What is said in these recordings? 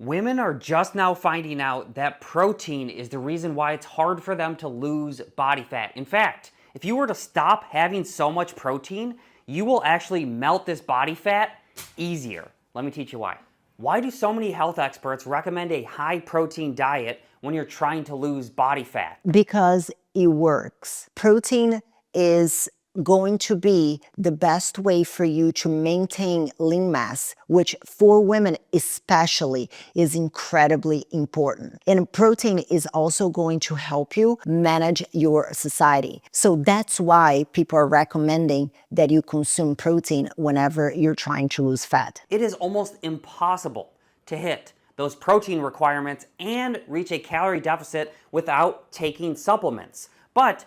Women are just now finding out that protein is the reason why it's hard for them to lose body fat. In fact, if you were to stop having so much protein, you will actually melt this body fat easier. Let me teach you why. Why do so many health experts recommend a high protein diet when you're trying to lose body fat? Because it works. Protein is going to be the best way for you to maintain lean mass, which for women especially is incredibly important. And protein is also going to help you manage your satiety. So that's why people are recommending that you consume protein whenever you're trying to lose fat. It is almost impossible to hit those protein requirements and reach a calorie deficit without taking supplements. But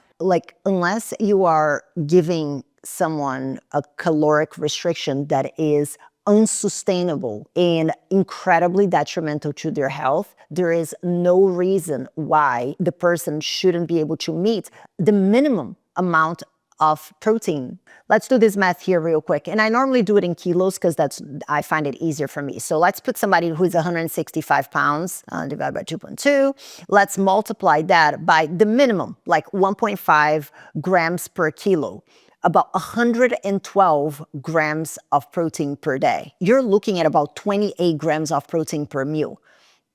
unless you are giving someone a caloric restriction that is unsustainable and incredibly detrimental to their health, there is no reason why the person shouldn't be able to meet the minimum amount of protein. Let's do this math here real quick. And I normally do it in kilos because I find it easier for me. So let's put somebody who's 165 pounds divided by 2.2. Let's multiply that by the minimum, like 1.5 grams per kilo. About 112 grams of protein per day. You're looking at about 28 grams of protein per meal.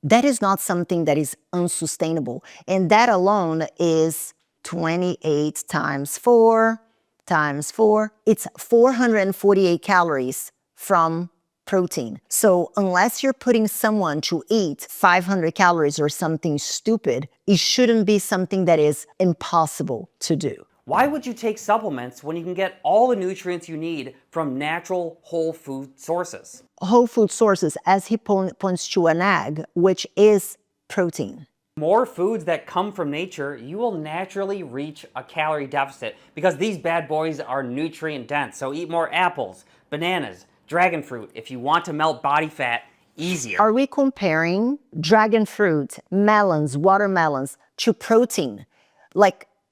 That is not something that is unsustainable. And that alone is 28 times 4 times 4. It's 448 calories from protein. So unless you're putting someone to eat 500 calories or something stupid, it shouldn't be something that is impossible to do. Why would you take supplements when you can get all the nutrients you need from natural whole food sources? Whole food sources, as he points to an egg, which is protein. More foods that come from nature, you will naturally reach a calorie deficit because these bad boys are nutrient dense. So eat more apples, bananas, dragon fruit if you want to melt body fat easier. Are we comparing dragon fruit, melons, watermelons to protein?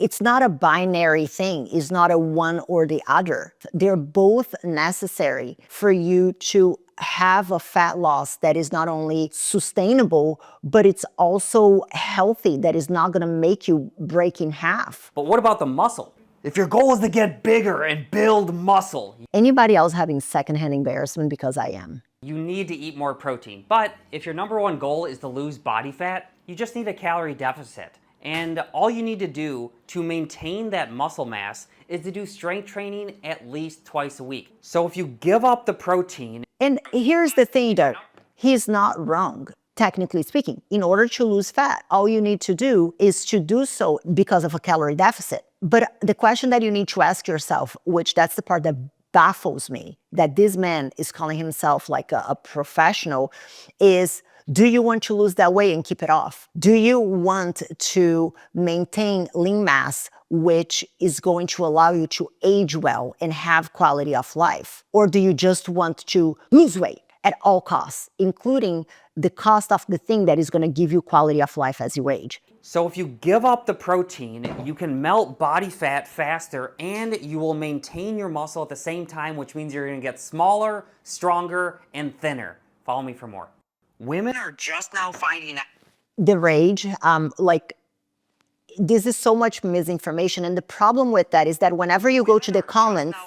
It's not a binary thing. It's not a one or the other. They're both necessary for you to have a fat loss that is not only sustainable, but it's also healthy, that is not gonna make you break in half. But what about the muscle? If your goal is to get bigger and build muscle. Anybody else having secondhand embarrassment? Because I am. You need to eat more protein. But if your number one goal is to lose body fat, you just need a calorie deficit. And all you need to do to maintain that muscle mass is to do strength training at least twice a week. So if you give up the protein... And here's the thing though, he's not wrong, technically speaking. In order to lose fat, all you need to do is to do so because of a calorie deficit. But the question that you need to ask yourself, which that's the part that baffles me, that this man is calling himself like a professional, is... do you want to lose that weight and keep it off? Do you want to maintain lean mass, which is going to allow you to age well and have quality of life? Or do you just want to lose weight at all costs, including the cost of the thing that is going to give you quality of life as you age? So if you give up the protein, you can melt body fat faster and you will maintain your muscle at the same time, which means you're going to get smaller, stronger, and thinner. Follow me for more. Women are just now finding out. The rage, this is so much misinformation. And the problem with that is that whenever you go to the comments,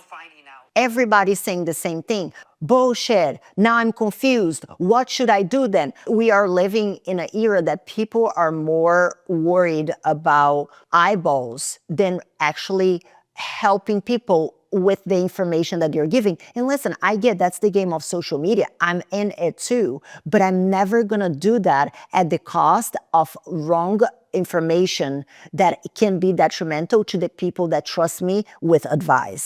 everybody's saying the same thing. Bullshit. Now I'm confused. What should I do then? We are living in an era that people are more worried about eyeballs than actually helping people with the information that you're giving. And listen, I get that's the game of social media. I'm in it too, but I'm never gonna do that at the cost of wrong information that can be detrimental to the people that trust me with advice.